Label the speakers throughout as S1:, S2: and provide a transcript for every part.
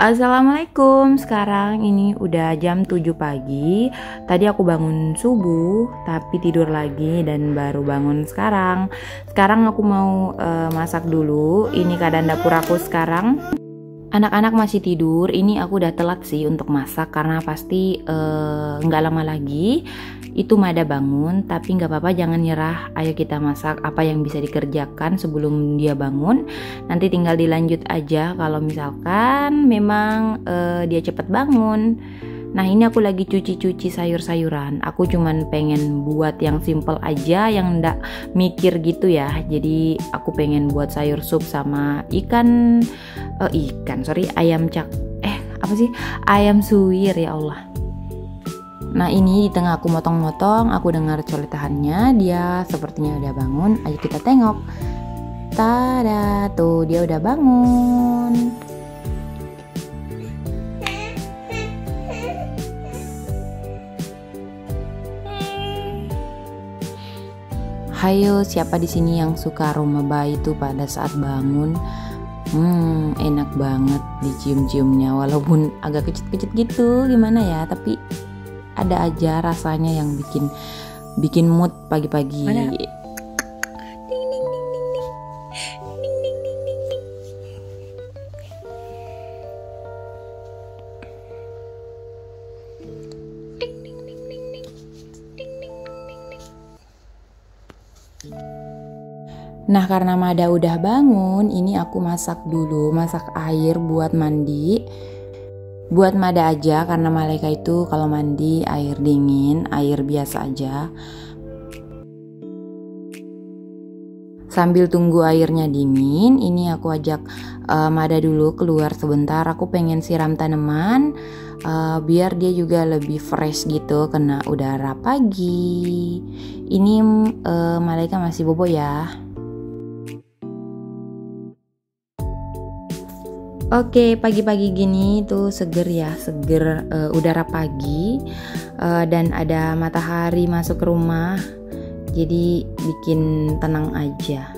S1: Assalamualaikum. Sekarang ini udah jam 7 pagi. Tadi aku bangun subuh tapi tidur lagi dan baru bangun sekarang. Sekarang aku mau masak dulu. Ini keadaan dapur aku sekarang. Anak-anak masih tidur. Ini aku udah telat sih untuk masak karena pasti nggak lama lagi itu Mada bangun. Tapi nggak apa-apa, jangan nyerah. Ayo kita masak apa yang bisa dikerjakan sebelum dia bangun. Nanti tinggal dilanjut aja kalau misalkan memang dia cepet bangun. Nah, ini aku lagi cuci-cuci sayur-sayuran. Aku cuman pengen buat yang simple aja, yang ndak mikir gitu ya. Jadi aku pengen buat sayur sup sama ayam suwir, ya Allah. Nah, ini di tengah aku motong-motong, aku dengar coletahannya. Dia sepertinya udah bangun. Ayo kita tengok. Tada, tuh dia udah bangun. Hayo, siapa di sini yang suka aroma bayi itu pada saat bangun? Enak banget dicium-ciumnya, walaupun agak kecit-kecit gitu, gimana ya? Tapi ada aja rasanya yang bikin mood pagi-pagi. Nah, karena Mada udah bangun, ini aku masak dulu, masak air buat mandi. Buat Mada aja, karena Malaika itu kalau mandi air dingin, air biasa aja. Sambil tunggu airnya dingin, ini aku ajak Mada dulu keluar sebentar. Aku pengen siram tanaman, biar dia juga lebih fresh gitu, kena udara pagi. Ini Malaika masih bobo ya. Oke, pagi-pagi gini tuh seger ya, udara pagi dan ada matahari masuk ke rumah, jadi bikin tenang aja.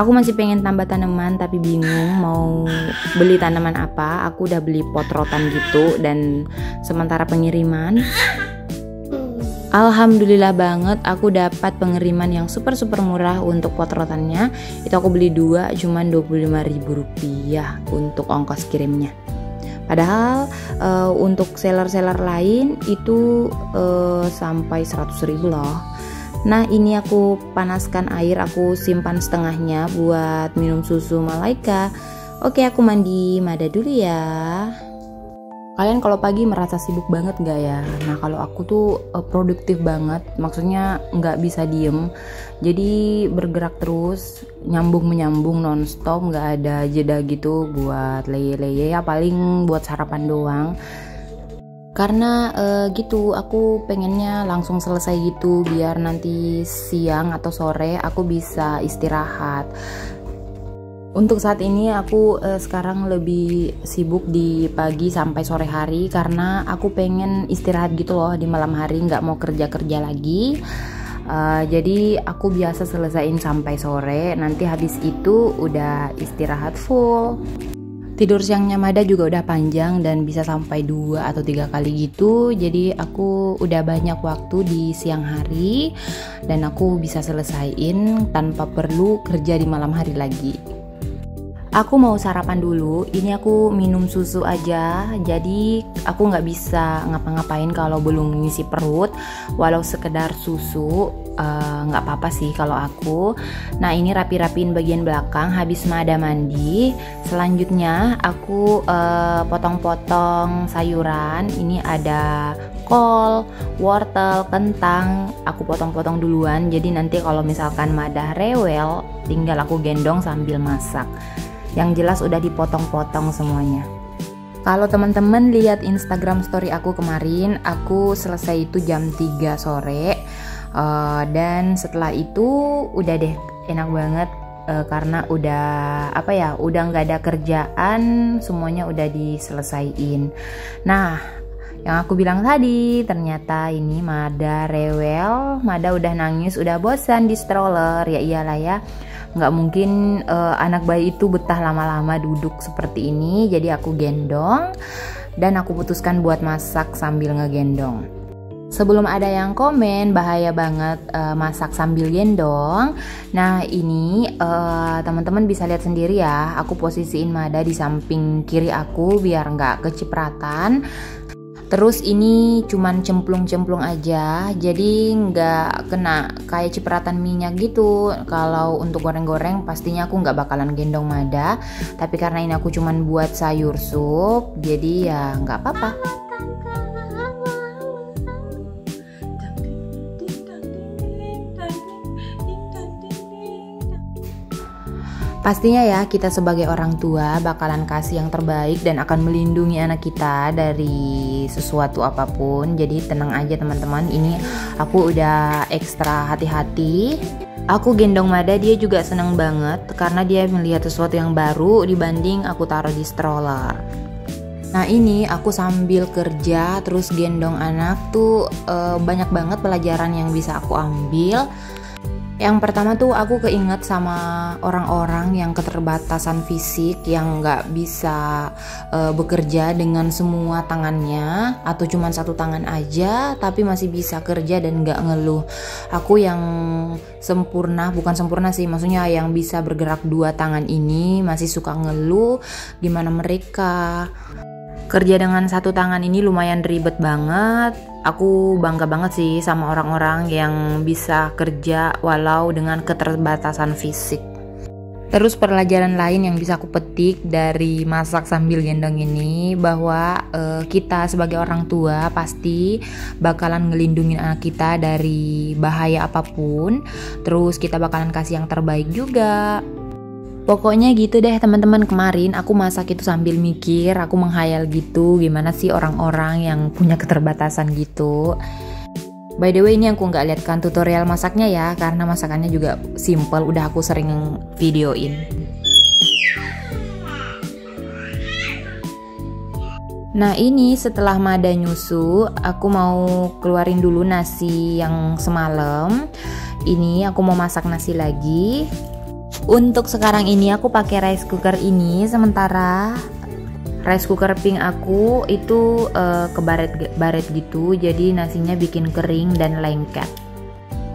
S1: Aku masih pengen tambah tanaman tapi bingung mau beli tanaman apa. Aku udah beli pot rotan gitu dan sementara pengiriman. Alhamdulillah banget, aku dapat pengiriman yang super murah untuk pot rotannya. Itu aku beli 2 cuman Rp25.000 untuk ongkos kirimnya. Padahal untuk seller-seller lain itu sampai 100.000 loh. Nah, ini aku panaskan air, aku simpan setengahnya buat minum susu Malaika. Oke, aku mandi Mada dulu ya. Kalian kalau pagi merasa sibuk banget gak ya? Nah, kalau aku tuh produktif banget, maksudnya nggak bisa diem. Jadi bergerak terus, nyambung-menyambung nonstop, nggak ada jeda gitu buat leye-leye, ya paling buat sarapan doang. Karena gitu, aku pengennya langsung selesai gitu, biar nanti siang atau sore aku bisa istirahat. Untuk saat ini aku sekarang lebih sibuk di pagi sampai sore hari karena aku pengen istirahat gitu loh di malam hari, nggak mau kerja lagi. Jadi aku biasa selesaiin sampai sore, nanti habis itu udah istirahat full. Tidur siangnya Mada juga udah panjang dan bisa sampai 2 atau 3 kali gitu. Jadi aku udah banyak waktu di siang hari dan aku bisa selesaiin tanpa perlu kerja di malam hari lagi. Aku mau sarapan dulu, ini aku minum susu aja, jadi aku nggak bisa ngapa-ngapain kalau belum ngisi perut, walau sekedar susu, nggak apa-apa sih kalau aku. Nah, ini rapi-rapiin bagian belakang, habis Mada mandi. Selanjutnya aku potong-potong sayuran, ini ada kol, wortel, kentang, aku potong-potong duluan, jadi nanti kalau misalkan Mada rewel, tinggal aku gendong sambil masak. Yang jelas udah dipotong-potong semuanya. Kalau teman-teman lihat Instagram story aku kemarin, aku selesai itu jam 3 sore. Dan setelah itu udah deh enak banget karena udah nggak ada kerjaan, semuanya udah diselesaiin. Nah, yang aku bilang tadi, ternyata ini Mada rewel, Mada udah nangis, udah bosan di stroller. Ya iyalah ya, nggak mungkin anak bayi itu betah lama-lama duduk seperti ini. Jadi aku gendong dan aku putuskan buat masak sambil ngegendong. Sebelum ada yang komen bahaya banget masak sambil gendong. Nah ini teman-teman bisa lihat sendiri ya. Aku posisiin Mada di samping kiri aku biar nggak kecipratan. Terus ini cuman cemplung-cemplung aja. Jadi nggak kena kayak cipratan minyak gitu. Kalau untuk goreng-goreng pastinya aku nggak bakalan gendong Mada. Tapi karena ini aku cuman buat sayur sup, jadi ya nggak apa-apa. Pastinya ya kita sebagai orang tua bakalan kasih yang terbaik dan akan melindungi anak kita dari sesuatu apapun. Jadi tenang aja teman-teman, ini aku udah ekstra hati-hati. Aku gendong Mada, dia juga seneng banget karena dia melihat sesuatu yang baru dibanding aku taruh di stroller. Nah ini aku sambil kerja terus gendong anak tuh banyak banget pelajaran yang bisa aku ambil. Yang pertama tuh aku keinget sama orang-orang yang keterbatasan fisik yang nggak bisa bekerja dengan semua tangannya atau cuma satu tangan aja tapi masih bisa kerja dan nggak ngeluh. Aku yang sempurna, bukan sempurna sih, maksudnya yang bisa bergerak dua tangan ini masih suka ngeluh. Gimana mereka? Kerja dengan satu tangan ini lumayan ribet banget. Aku bangga banget sih sama orang-orang yang bisa kerja walau dengan keterbatasan fisik. Terus pelajaran lain yang bisa aku petik dari masak sambil gendong ini bahwa kita sebagai orang tua pasti bakalan ngelindungin anak kita dari bahaya apapun. Terus kita bakalan kasih yang terbaik juga. Pokoknya gitu deh teman-teman, kemarin aku masak itu sambil mikir, aku menghayal gitu gimana sih orang-orang yang punya keterbatasan gitu. By the way ini aku nggak lihatkan tutorial masaknya ya, karena masakannya juga simple, udah aku sering videoin. Nah ini setelah Mada nyusu, aku mau keluarin dulu nasi yang semalam. Ini aku mau masak nasi lagi. Untuk sekarang ini aku pakai rice cooker ini, sementara rice cooker pink aku itu kebaret gitu, jadi nasinya bikin kering dan lengket.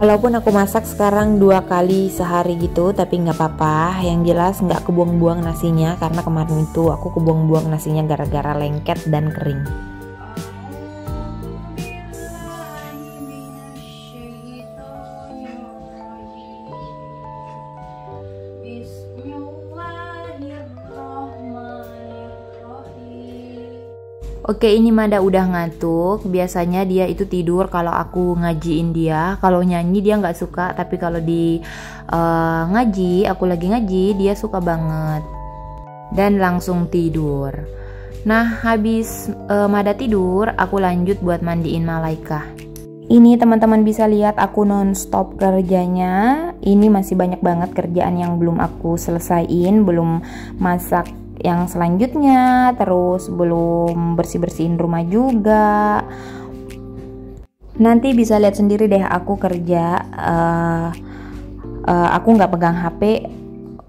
S1: Walaupun aku masak sekarang 2 kali sehari gitu, tapi nggak apa-apa. Yang jelas nggak kebuang-buang nasinya, karena kemarin itu aku kebuang-buang nasinya gara-gara lengket dan kering. Oke ini Mada udah ngantuk. Biasanya dia itu tidur kalau aku ngajiin dia. Kalau nyanyi dia nggak suka, tapi kalau di ngaji, aku lagi ngaji, dia suka banget dan langsung tidur. Nah habis Mada tidur, aku lanjut buat mandiin Malaika. Ini teman-teman bisa lihat aku non-stop kerjanya. Ini masih banyak banget kerjaan yang belum aku selesaiin, belum masak yang selanjutnya, terus belum bersih-bersihin rumah juga. Nanti bisa lihat sendiri deh aku kerja. Aku nggak pegang HP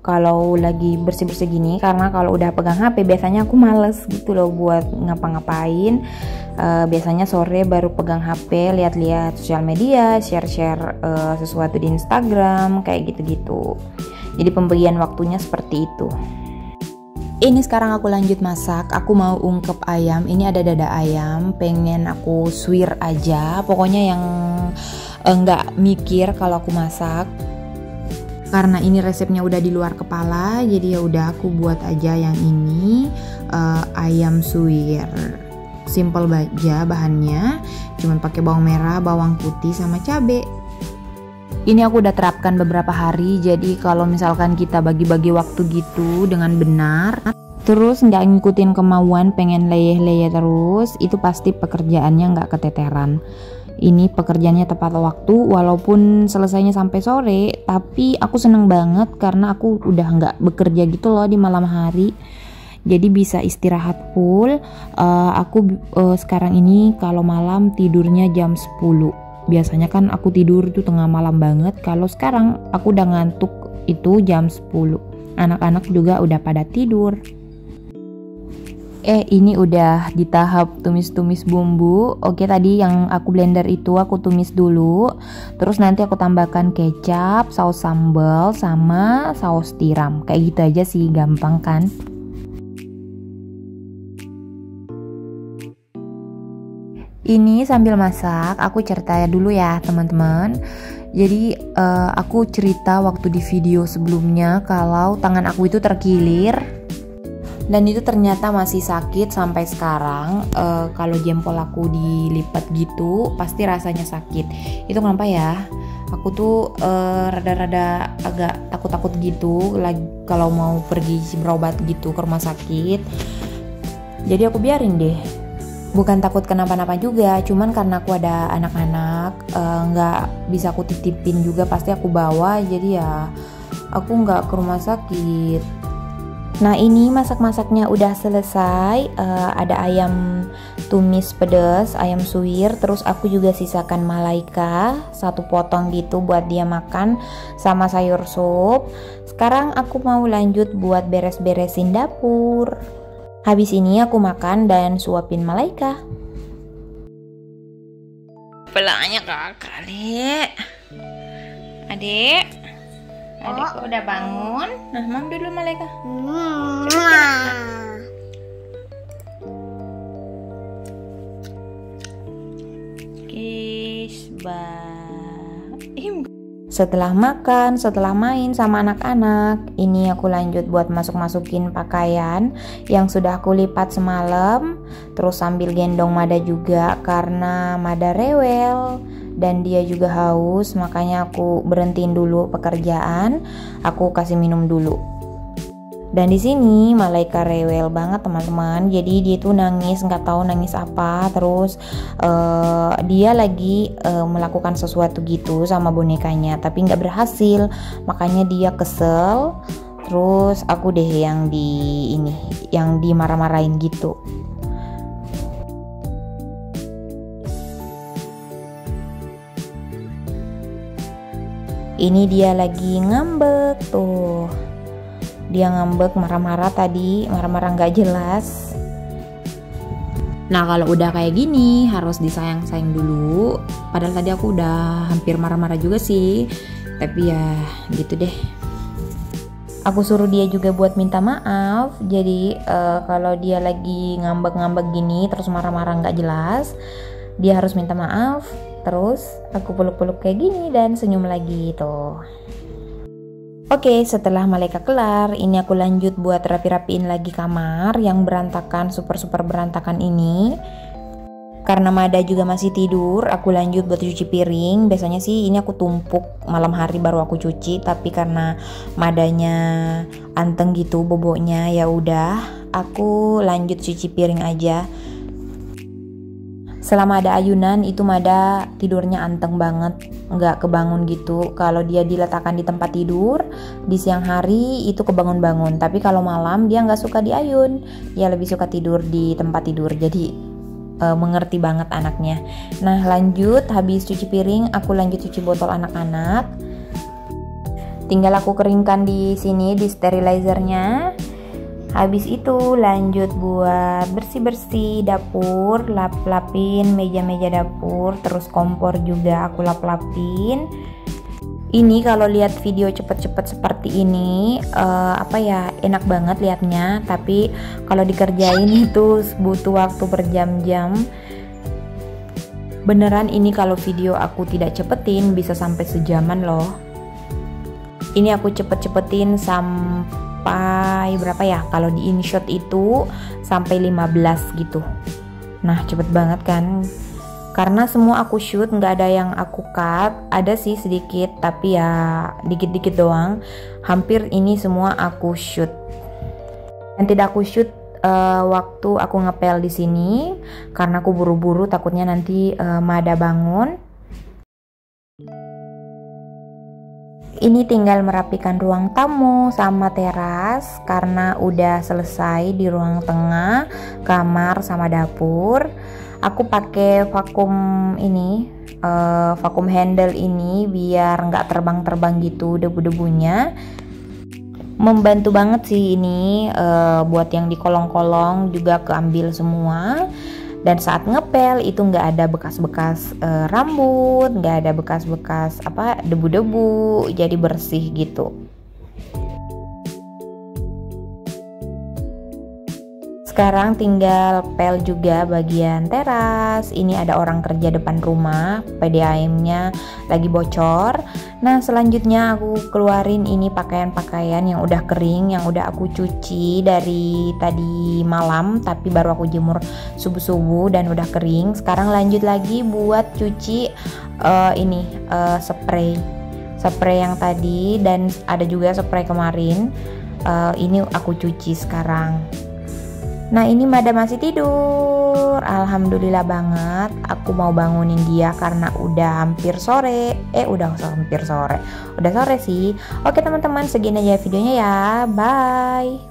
S1: kalau lagi bersih-bersih gini, karena kalau udah pegang HP biasanya aku males gitu loh buat ngapa-ngapain. Biasanya sore baru pegang HP, lihat-lihat sosial media, share-share sesuatu di Instagram, kayak gitu-gitu. Jadi pembagian waktunya seperti itu. Ini sekarang aku lanjut masak. Aku mau ungkep ayam. Ini ada dada ayam, pengen aku suwir aja. Pokoknya yang nggak mikir kalau aku masak. Karena ini resepnya udah di luar kepala, jadi ya udah aku buat aja yang ini, ayam suwir. Simple aja bahannya, cuman pakai bawang merah, bawang putih sama cabai. Ini aku udah terapkan beberapa hari, jadi kalau misalkan kita bagi-bagi waktu gitu dengan benar, terus nggak ngikutin kemauan pengen leyeh-leyeh terus, itu pasti pekerjaannya nggak keteteran. Ini pekerjaannya tepat waktu, walaupun selesainya sampai sore, tapi aku seneng banget karena aku udah nggak bekerja gitu loh di malam hari. Jadi bisa istirahat full. Aku sekarang ini kalau malam tidurnya jam 10. Biasanya kan aku tidur itu tengah malam banget. Kalau sekarang aku udah ngantuk itu jam 10. Anak-anak juga udah pada tidur. Ini udah di tahap tumis-tumis bumbu. Oke, tadi yang aku blender itu aku tumis dulu. Terus nanti aku tambahkan kecap, saus sambal, sama saus tiram. Kayak gitu aja sih, gampang kan? Ini sambil masak, aku cerita dulu ya teman-teman. Jadi aku cerita waktu di video sebelumnya kalau tangan aku itu terkilir. Dan itu ternyata masih sakit sampai sekarang. Kalau jempol aku dilipat gitu pasti rasanya sakit. Itu kenapa ya? Aku tuh rada-rada agak takut-takut gitu lagi kalau mau pergi berobat gitu ke rumah sakit. Jadi aku biarin deh. Bukan takut kenapa-napa juga, cuman karena aku ada anak-anak, nggak bisa aku titipin juga, pasti aku bawa. Jadi ya aku nggak ke rumah sakit. Nah, ini masak-masaknya udah selesai. Ada ayam tumis pedas, ayam suwir. Terus aku juga sisakan malaika 1 potong gitu buat dia makan sama sayur sup. Sekarang aku mau lanjut buat beres-beresin dapur. Habis ini aku makan dan suapin malaika. Pelanya kakak, Adik. Adik udah bangun. Nah, mam dulu malaika. Setelah makan, setelah main sama anak-anak, ini aku lanjut buat masuk-masukin pakaian yang sudah aku lipat semalam. Terus sambil gendong Mada juga karena Mada rewel dan dia juga haus, makanya aku berhentiin dulu pekerjaan, aku kasih minum dulu. Dan di sini Malaika rewel banget teman-teman. Jadi dia tuh nangis, nggak tahu nangis apa. Terus dia lagi melakukan sesuatu gitu sama bonekanya, tapi nggak berhasil. Makanya dia kesel. Terus aku deh yang dimarah-marahin gitu. Ini dia lagi ngambek tuh. Dia ngambek, marah-marah tadi, marah-marah nggak jelas. Nah, kalau udah kayak gini harus disayang-sayang dulu. Padahal tadi aku udah hampir marah-marah juga sih, tapi ya gitu deh. Aku suruh dia juga buat minta maaf. Jadi kalau dia lagi ngambek-ngambek gini terus marah-marah nggak jelas, dia harus minta maaf. Terus aku peluk-peluk kayak gini dan senyum lagi tuh. Oke, setelah Malaika kelar, ini aku lanjut buat rapi-rapiin lagi kamar yang berantakan, super berantakan ini. Karena Mada juga masih tidur, aku lanjut buat cuci piring. Biasanya sih ini aku tumpuk malam hari baru aku cuci, tapi karena Madanya anteng gitu boboknya, ya udah, aku lanjut cuci piring aja. Selama ada ayunan itu Mada tidurnya anteng banget, nggak kebangun gitu. Kalau dia diletakkan di tempat tidur di siang hari itu kebangun-bangun, tapi kalau malam dia nggak suka diayun, dia lebih suka tidur di tempat tidur. Jadi mengerti banget anaknya. Nah, lanjut habis cuci piring aku lanjut cuci botol anak-anak. Tinggal aku keringkan di sini di sterilizernya. Habis itu lanjut buat bersih-bersih dapur, lap-lapin meja-meja dapur, terus kompor juga aku lap-lapin. Ini kalau lihat video cepet-cepet seperti ini enak banget liatnya, tapi kalau dikerjain itu butuh waktu berjam-jam. Beneran ini kalau video aku tidak cepetin bisa sampai sejaman loh. Ini aku cepet-cepetin sampai berapa ya, kalau di InShot itu sampai 15 gitu. Nah, cepet banget kan, karena semua aku shoot, nggak ada yang aku cut. Ada sih sedikit, tapi ya dikit-dikit doang. Hampir ini semua aku shoot. Dan tidak aku shoot waktu aku ngepel di sini karena aku buru-buru, takutnya nanti Mada bangun. Ini tinggal merapikan ruang tamu sama teras karena udah selesai di ruang tengah, kamar sama dapur. Aku pakai vakum ini, vacuum handle ini biar nggak terbang-terbang gitu debu-debunya. Membantu banget sih ini, buat yang di kolong-kolong juga keambil semua. Dan saat ngepel itu nggak ada bekas-bekas rambut, nggak ada bekas-bekas debu-debu, jadi bersih gitu. Sekarang tinggal pel juga bagian teras. Ini ada orang kerja depan rumah, PDAM-nya lagi bocor. Nah, selanjutnya aku keluarin ini pakaian-pakaian yang udah kering, yang udah aku cuci dari tadi malam, tapi baru aku jemur subuh-subuh dan udah kering. Sekarang lanjut lagi buat cuci spray yang tadi, dan ada juga spray kemarin. Ini aku cuci sekarang. Nah, ini Madam masih tidur. Alhamdulillah banget. Aku mau bangunin dia karena udah hampir sore. Udah sore sih. Oke teman-teman, segini aja videonya ya. Bye.